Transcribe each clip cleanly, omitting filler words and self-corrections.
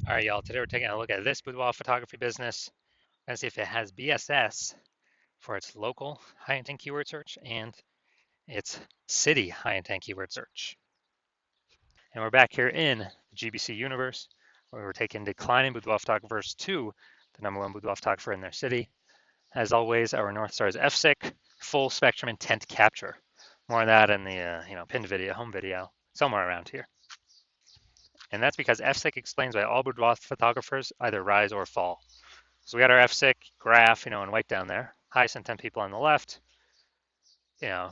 All right, y'all, today we're taking a look at this boudoir photography business and see if it has BSS for its local high intent keyword search and its city high intent keyword search. And we're back here in the GBC universe where we're taking declining boudoir photographers to the #1 boudoir photographer in their city. As always, our North Star is FSIC, full spectrum intent capture. More of that in the pinned video, home video, somewhere around here. And that's because FSIC explains why all boudoir photographers either rise or fall. So we got our FSIC graph, in white down there. Highest intent people on the left.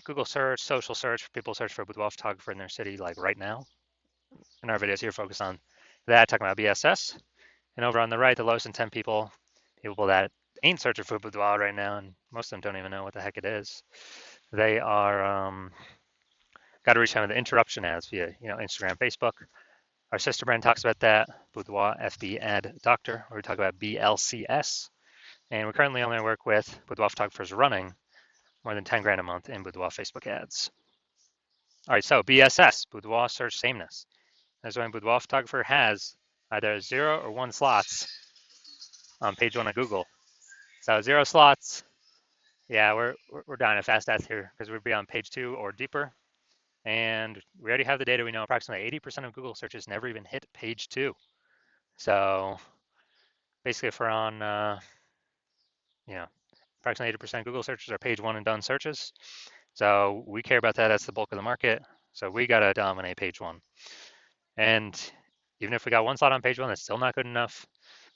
Google search, social search, people search for a boudoir photographer in their city, like right now. And our videos here focus on that, talking about BSS. And over on the right, the lowest intent people that ain't searching for boudoir right now, and most of them don't even know what the heck it is. They are got to reach out with the interruption ads via Instagram, Facebook. Our sister brand talks about that, Boudoir FB Ad Doctor, where we talk about BLCS. And we currently only work with boudoir photographers running more than 10 grand a month in boudoir Facebook ads. All right, so BSS, boudoir search sameness. That's when boudoir photographer has either 0 or 1 slots on page 1 of Google. So 0 slots, yeah, we're dying a fast death here because we'd be on page 2 or deeper. And we already have the data. We know approximately 80% of Google searches never even hit page 2. So basically, if we're on, approximately 80% of Google searches are page 1 and done searches. So we care about that. That's the bulk of the market. So we got to dominate page 1. And even if we got 1 slot on page 1, that's still not good enough.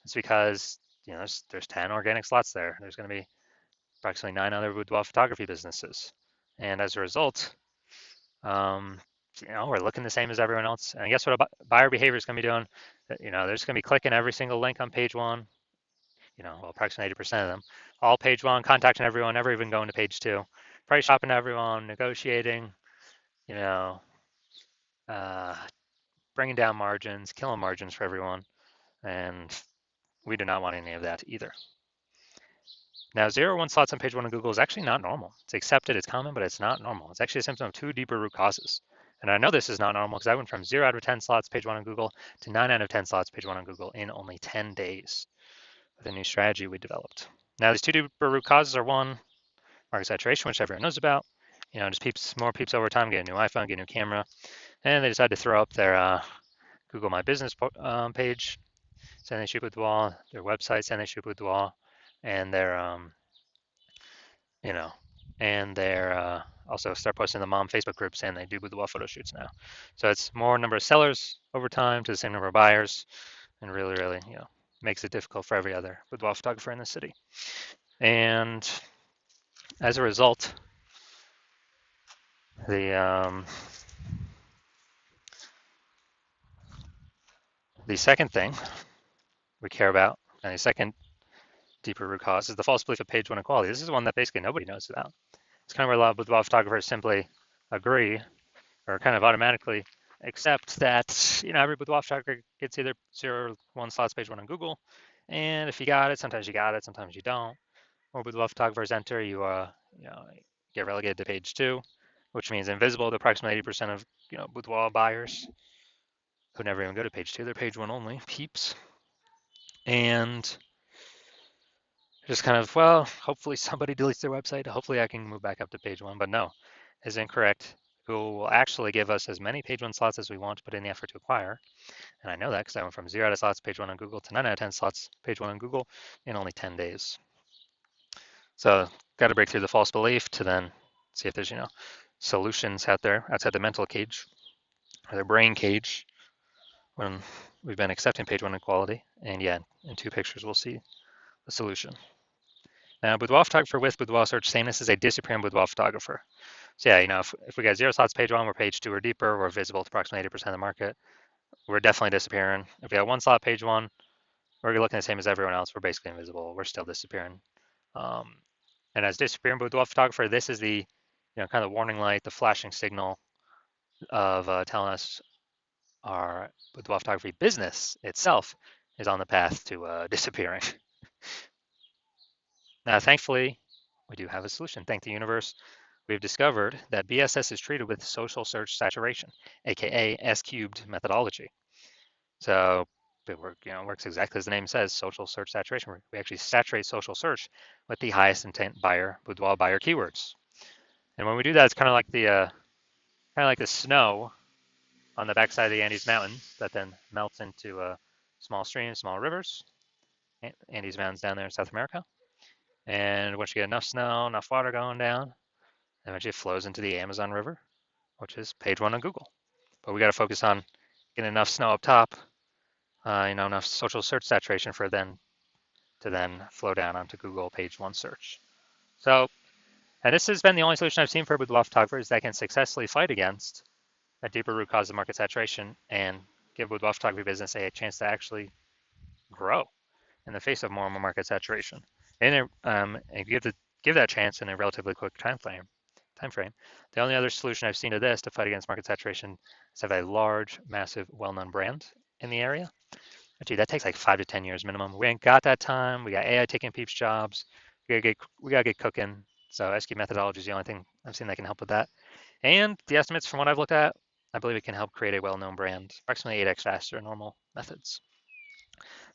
It's because there's 10 organic slots there. There's going to be approximately 9 other boudoir photography businesses. And as a result, we're looking the same as everyone else. And guess what buyer behavior is going to be doing? They're just going to be clicking every single link on page 1. Approximately 80% of them. All page 1, contacting everyone, never even going to page 2. Price shopping everyone, negotiating, bringing down margins, killing margins for everyone. And we do not want any of that either. Now, 0 or 1 slots on page 1 of Google is actually not normal. It's accepted, it's common, but it's not normal. It's actually a symptom of 2 deeper root causes. And I know this is not normal because I went from 0 out of 10 slots page 1 on Google to 9 out of 10 slots page 1 on Google in only 10 days with a new strategy we developed. Now, these 2 deeper root causes are 1, market saturation, which everyone knows about. Just more peeps over time, get a new iPhone, get a new camera. And they decide to throw up their Google My Business page, saying they shoot boudoir, their website saying they shoot boudoir, and their also start posting the mom Facebook group saying they do boudoir photo shoots now. So it's more number of sellers over time to the same number of buyers, and really, really, makes it difficult for every other boudoir photographer in the city. And as a result, the second thing we care about, and the second deeper root cause, is the false belief of page 1 equality. This is one that basically nobody knows about. It's kind of where a lot of boudoir photographers simply agree or kind of automatically accept that every boudoir photographer gets either 0 or 1 slots page 1 on Google, and if you got it, sometimes you got it, sometimes you don't. More boudoir photographers enter, you get relegated to page 2, which means invisible to approximately 80% of boudoir buyers who never even go to page 2. They're page 1 only, peeps. And just kind of, well, hopefully somebody deletes their website. Hopefully I can move back up to page 1, but no, is incorrect. Google will actually give us as many page 1 slots as we want to put in the effort to acquire. And I know that because I went from 0 out of slots page 1 on Google to 9 out of 10 slots page 1 on Google in only 10 days. So got to break through the false belief to then see if there's solutions out there outside the mental cage or the brain cage when we've been accepting page 1 equality. And yeah, in 2 pictures we'll see the solution. Now, boudoir photographer with boudoir search sameness is a disappearing boudoir photographer. So yeah, if we got 0 slots page 1, we're page 2 or deeper, we're visible to approximately 80% of the market. We're definitely disappearing. If we got 1 slot page 1, we're looking the same as everyone else. We're basically invisible. We're still disappearing. And as disappearing boudoir photographer, this is the kind of warning light, the flashing signal of telling us our boudoir photography business itself is on the path to disappearing. Now, thankfully, we do have a solution. Thank the universe, we've discovered that BSS is treated with social search saturation, aka S-cubed methodology. So It works exactly as the name says, social search saturation. We actually saturate social search with the highest intent boudoir buyer keywords. And when we do that, it's kind of like the snow on the backside of the Andes Mountains that then melts into small streams, small rivers. Andes Mountains down there in South America. And once you get enough snow, enough water going down, eventually it flows into the Amazon River, which is page one on Google. But we got to focus on getting enough snow up top, enough social search saturation for then flow down onto Google page one search. So, and this has been the only solution I've seen for boudoir photographers that can successfully fight against a deeper root cause of market saturation and give boudoir photography business a chance to actually grow in the face of more and more market saturation, and give that chance in a relatively quick time frame. The only other solution I've seen to this to fight against market saturation is have a large, massive, well-known brand in the area. But gee, that takes like 5 to 10 years minimum. We ain't got that time. We got AI taking peeps jobs. We gotta get cooking. So SQ methodology is the only thing I've seen that can help with that. And the estimates from what I've looked at, I believe it can help create a well-known brand approximately 8x faster than normal methods.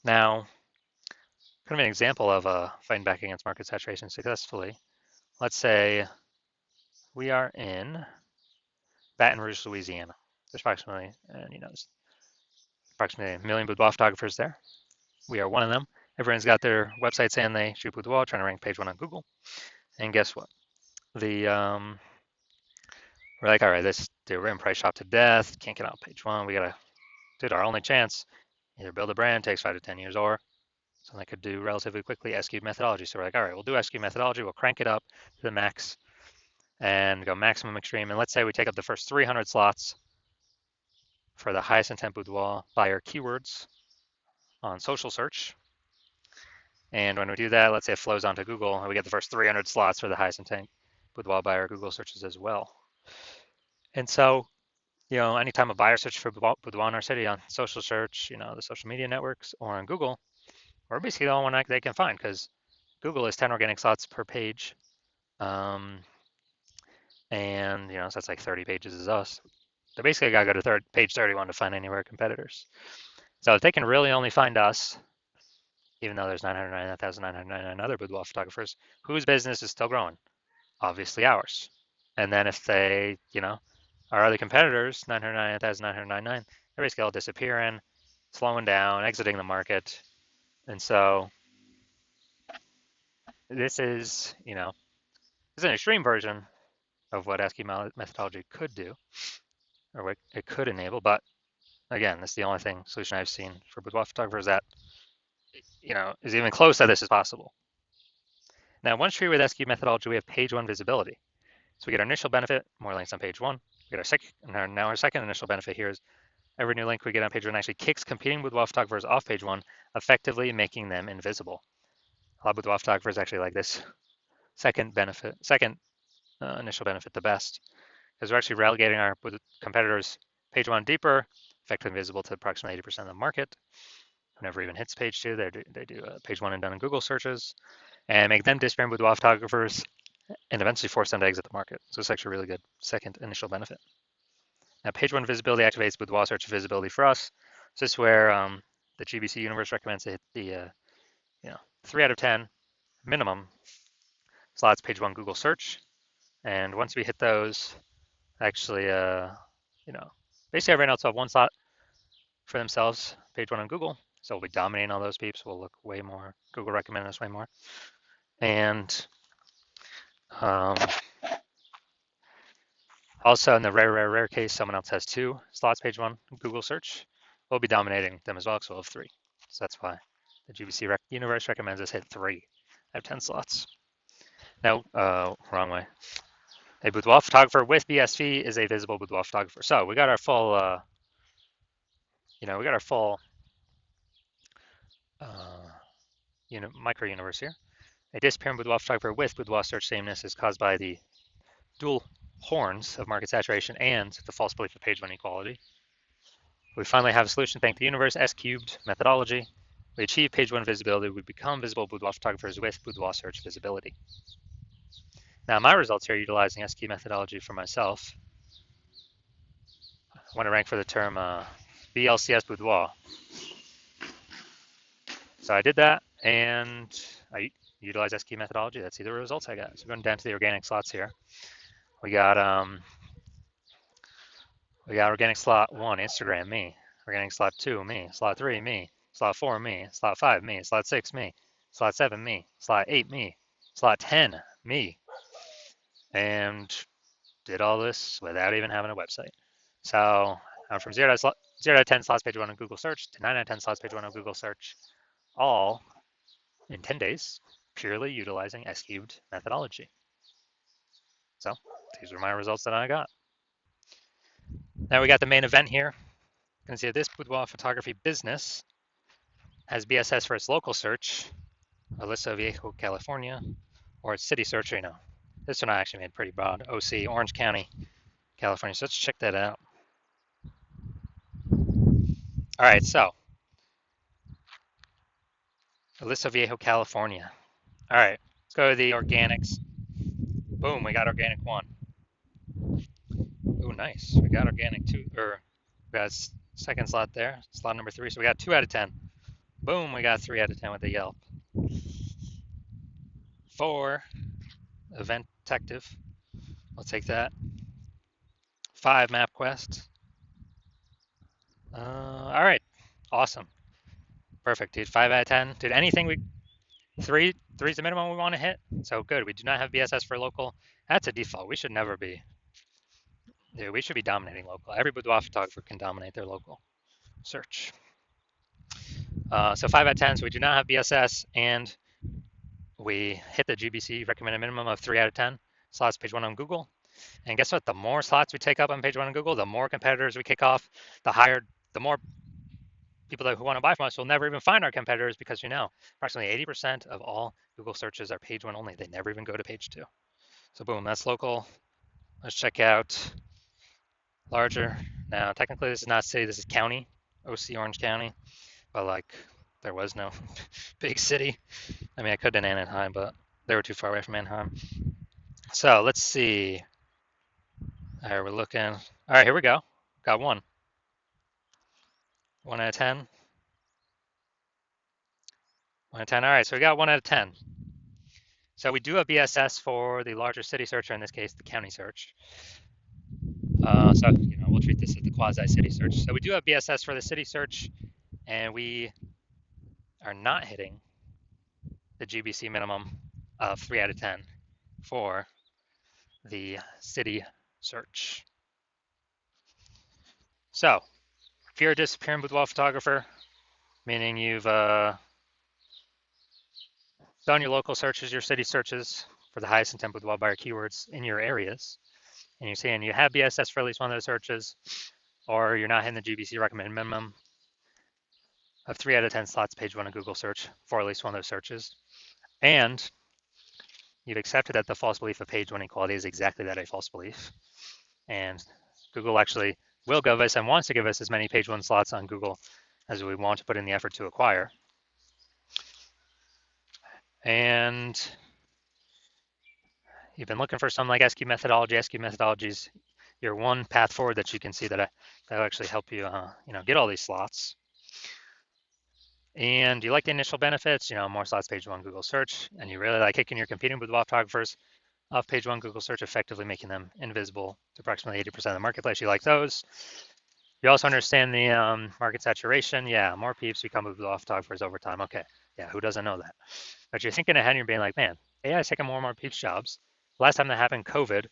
Now, kind of an example of fighting back against market saturation successfully. Let's say we are in Baton Rouge, Louisiana. There's approximately, there's approximately 1 million boudoir photographers there. We are one of them. Everyone's got their website saying they shoot boudoir, trying to rank page one on Google. And guess what? We're like, all right, we're in price shop to death. Can't get on page one. We gotta, our only chance, either build a brand, takes 5 to 10 years, or something I could do relatively quickly, SQ methodology. So we're like, all right, we'll do SQ methodology. We'll crank it up to the max and go maximum extreme. And let's say we take up the first 300 slots for the highest intent boudoir buyer keywords on social search. And when we do that, let's say it flows onto Google, and we get the first 300 slots for the highest intent boudoir buyer Google searches as well. And so, anytime a buyer searches for boudoir in our city on social search, the social media networks, or on Google, we're basically the only one they can find because Google is 10 organic slots per page. And, so that's like 30 pages is us. They basically got to go to page 31 to find any of our competitors. So if they can really only find us, even though there's 999,999 other boudoir photographers, whose business is still growing? Obviously ours. And then if they, our other competitors, 999,999, they're basically all disappearing, slowing down, exiting the market. And so this is, an extreme version of what SQ methodology could do, or what it could enable. But again, this is the only solution I've seen for boudoir photographers that, is even close that this is possible. Now, once we're with SQ methodology, we have page one visibility. So we get our initial benefit, more links on page one. We get our second, now our second initial benefit here is every new link we get on page one actually kicks competing boudoir photographers off page one, effectively making them invisible. A lot of boudoir photographers actually like this second initial benefit the best, because we're actually relegating our competitors page one deeper, effectively visible to approximately 80% of the market. Who never even hits page two, they do page one and done in Google searches, and make them disappearing boudoir photographers, and eventually force them to exit the market. So it's actually a really good second initial benefit. Now, page one visibility activates boudoir search visibility for us. So this is where the GBC universe recommends to hit the 3 out of 10 minimum slots page one Google search. And once we hit those, actually, basically everyone else will have one slot for themselves, page one on Google. So we'll be dominating all those peeps. We'll look way more. Google recommended us way more. And also in the rare case, someone else has 2 slots, page one Google search. We'll be dominating them as well, because we'll have 3. So that's why the GBC universe recommends us hit 3 out of 10 slots. No, wrong way. A boudoir photographer with BSV is a visible boudoir photographer. So we got our full, micro universe here. A disappearing boudoir photographer with boudoir search sameness is caused by the dual horns of market saturation and the false belief of page one equality. We finally have a solution thanks to the universe S cubed methodology. We achieve page one visibility. We become visible boudoir photographers with boudoir search visibility. Now, my results here utilizing SQ methodology for myself. I want to rank for the term BLCS boudoir. So I did that, and I utilized SQ methodology. Let's see the results I got. So going down to the organic slots here, we got organic slot 1, Instagram, me. Organic slot 2, me. Slot 3, me. Slot 4, me. Slot 5, me. Slot 6, me. Slot 7, me. Slot 8, me. Slot 10, me. And did all this without even having a website. So I'm from 0 to 10 slots page 1 on Google search to 9 out of 10 slots page 1 on Google search, all in 10 days, purely utilizing S-cubed methodology. So these were my results that I got. Now we got the main event here. You can see this boudoir photography business has BSS for its local search, Aliso Viejo, California, or its city search, This one I actually made pretty broad, OC, Orange County, California. So let's check that out. All right, so Aliso Viejo, California. All right, let's go to the organics. Boom, we got organic 1. Oh, nice. We got organic 2, or we got second slot there, slot number 3. So we got 2 out of 10. Boom, we got 3 out of 10 with the Yelp. 4, Event Detective. I'll take that. 5, MapQuest. All right, awesome. Perfect, dude. 5 out of 10. Dude, anything we, 3 is the minimum we want to hit. So good. We do not have BSS for local. That's a default. We should never be. Dude, we should be dominating local. Every boudoir photographer can dominate their local search. So 5 out of 10. So we do not have BSS, and we hit the GBC recommended minimum of 3 out of 10 slots page 1 on Google. And guess what? The more slots we take up on page 1 on Google, the more competitors we kick off, the more people who want to buy from us will never even find our competitors, because approximately 80% of all Google searches are page 1 only. They never even go to page 2. So boom, that's local. Let's check out larger. Now, technically this is not city, this is county, OC Orange County, but like there was no big city. I mean, I could have done Anaheim, but they were too far away from Anaheim. So let's see. All right, we're looking. All right, here we go. Got 1. 1 out of 10. 1 out of 10. All right, so we got 1 out of 10. So we do have BSS for the larger city search, or in this case, the county search. So we'll treat this as the quasi-city search. So we do have BSS for the city search, and we are not hitting the GBC minimum of 3 out of 10 for the city search. So if you're a disappearing boudoir photographer, meaning you've done your local searches, your city searches for the highest intent boudoir buyer keywords in your areas, and you're saying you have BSS for at least one of those searches, or you're not hitting the GBC recommended minimum of 3 out of 10 slots page 1 of Google search for at least one of those searches, and you've accepted that the false belief of page 1 equality is exactly that, a false belief, and Google actually will give us and wants to give us as many page 1 slots on Google as we want to put in the effort to acquire. And you've been looking for some like SQ methodology. SQ methodologies, your one path forward that you can see that'll actually help you, get all these slots. And you like the initial benefits, more slots page 1 Google search, and you really like kicking your competing with photographers off page 1 Google search, effectively making them invisible to approximately 80% of the marketplace. You like those. You also understand the market saturation. Yeah, more peeps become with photographers over time. Okay, yeah, who doesn't know that? But you're thinking ahead and you're being like, man, AI is taking more and more peeps jobs. Last time that happened, COVID,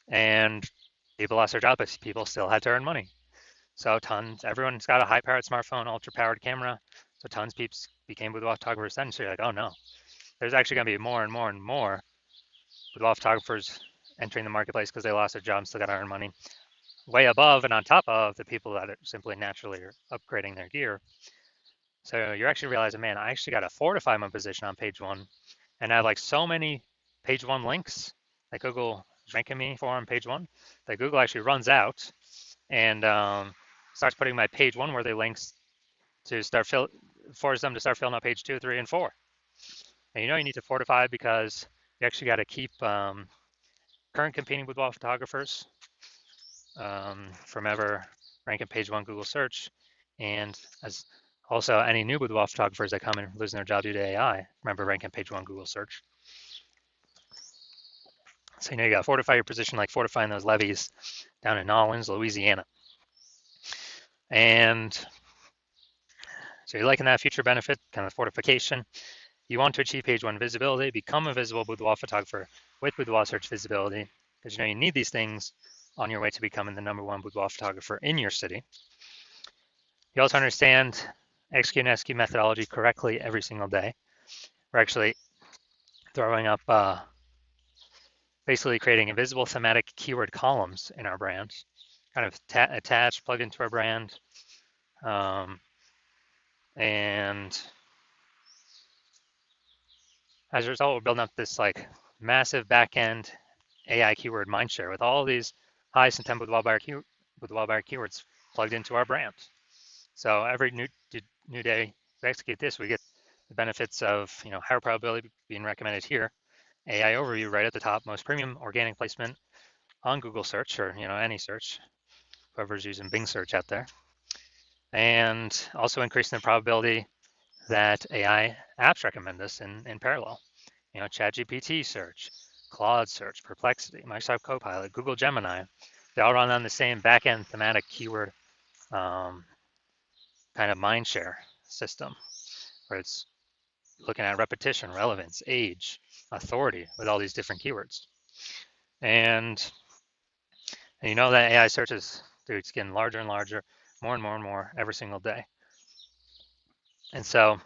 and people lost their jobs, but people still had to earn money. So everyone's got a high-powered smartphone, ultra-powered camera. So tons of peeps became boudoir photographers then. So you're like, oh no, there's actually going to be more and more and more boudoir photographers entering the marketplace because they lost their jobs, still got to earn money. Way above and on top of the people that are simply naturally upgrading their gear. So you're actually realizing, man, I actually got to fortify my position on page 1, and I have like so many page 1 links that Google is ranking me for on page 1 that Google actually runs out and starts putting my page 1 worthy links to force them to start filling out page 2, 3, and 4. And you need to fortify because you actually got to keep current competing boudoir photographers from ever ranking page 1 Google search. And as Also, any new boudoir photographers that come in losing their job due to AI, remember rank on page 1 Google search. So you got to fortify your position like fortifying those levees down in Nolens, Louisiana. And so you're liking that future benefit, kind of fortification. You want to achieve page 1 visibility, become a visible boudoir photographer with boudoir search visibility, because you need these things on your way to becoming the #1 boudoir photographer in your city. You also understand execute and SQ methodology correctly every single day. We're actually throwing up basically creating invisible thematic keyword columns in our brand, kind of attached, plugged into our brand. And as a result, we're building up this like massive backend AI keyword mindshare with all these highest intent boudoir buyer keywords plugged into our brand. So every new day we execute this, we get the benefits of higher probability being recommended here, AI overview right at the top, most premium organic placement on Google search or any search, whoever's using Bing search out there, and also increasing the probability that AI apps recommend us in parallel. ChatGPT search, Claude search, Perplexity, Microsoft Copilot, Google Gemini, they all run on the same backend thematic keyword kind of mindshare system, where it's looking at repetition, relevance, age, authority with all these different keywords. And you know that AI searches, dude, it's getting larger and larger, more and more and more every single day. And so,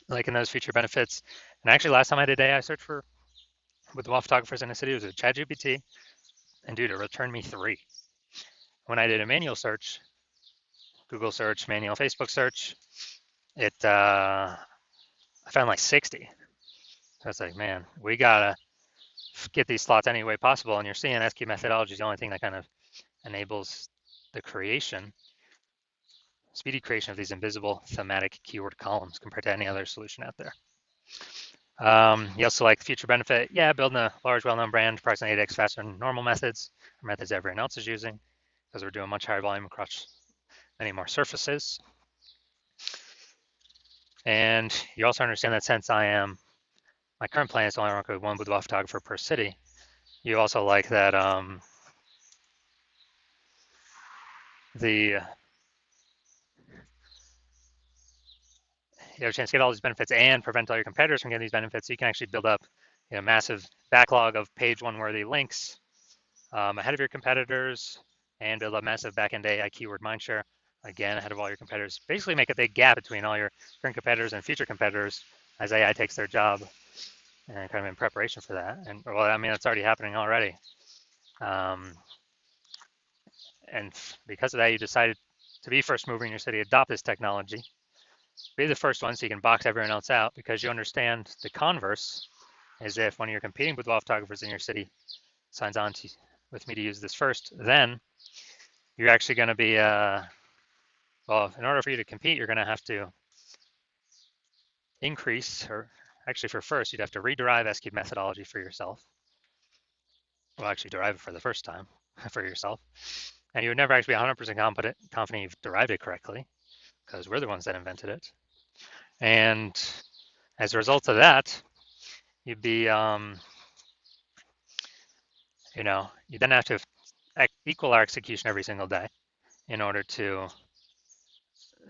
like in those feature benefits, and actually last time I did AI search with the photographers in the city, it was with ChatGPT, and dude, it returned me 3. When I did a manual search, Google search, manual Facebook search, I found like 60. So it's like, man, we gotta get these slots any way possible. And you're seeing SQ methodology is the only thing that kind of enables the speedy creation of these invisible thematic keyword columns compared to any other solution out there. You also like future benefit, building a large, well-known brand, approximately 8x faster than normal methods, or methods everyone else is using, because we're doing much higher volume across many more surfaces. And you also understand that since my current plan is to only work with one boudoir photographer per city, you also like that you have a chance to get all these benefits and prevent all your competitors from getting these benefits. So you can actually build up a massive backlog of page 1 worthy links ahead of your competitors, and build up massive backend AI keyword mindshare, again, ahead of all your competitors. Basically make a big gap between all your current competitors and future competitors as AI takes their job, and kind of in preparation for that. And well, I mean, it's already happening already. And because of that, you decided to be first mover in your city, adopt this technology, be the first one so you can box everyone else out, because you understand the converse is if one of your competing boudoir photographers in your city signs on with me to use this first, then you're actually going to be, well, in order for you to compete, you're going to have to increase, or actually for first, you'd have to rederive SQ methodology for yourself. Well, actually derive it for the first time for yourself. And you would never actually be 100% confident you've derived it correctly, because we're the ones that invented it. And as a result of that, you'd be, you then have to equal our execution every single day in order to,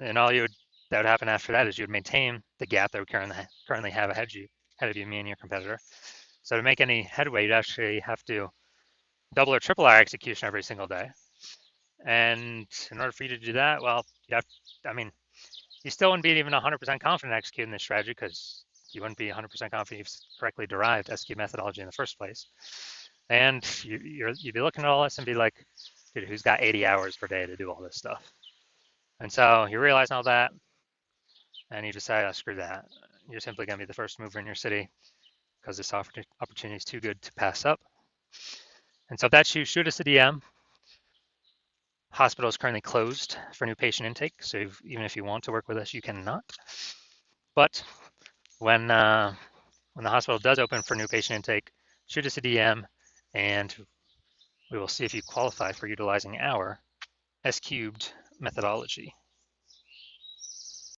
and that would happen after that is you would maintain the gap that we currently have ahead of you, me and your competitor. So to make any headway, you'd actually have to double or triple our execution every single day. And in order for you to do that, well, you still wouldn't be even 100% confident executing this strategy, because you wouldn't be 100% confident you've correctly derived SQ methodology in the first place. And you'd be looking at all this and be like, dude, who's got 80 hours per day to do all this stuff? And so you realize all that, and you decide, oh, screw that. You're simply going to be the first mover in your city, because this opportunity is too good to pass up. And so if that's you, shoot us a DM. Hospital is currently closed for new patient intake, so even if you want to work with us, you cannot. But when the hospital does open for new patient intake, shoot us a DM, and we will see if you qualify for utilizing our S-cubed methodology.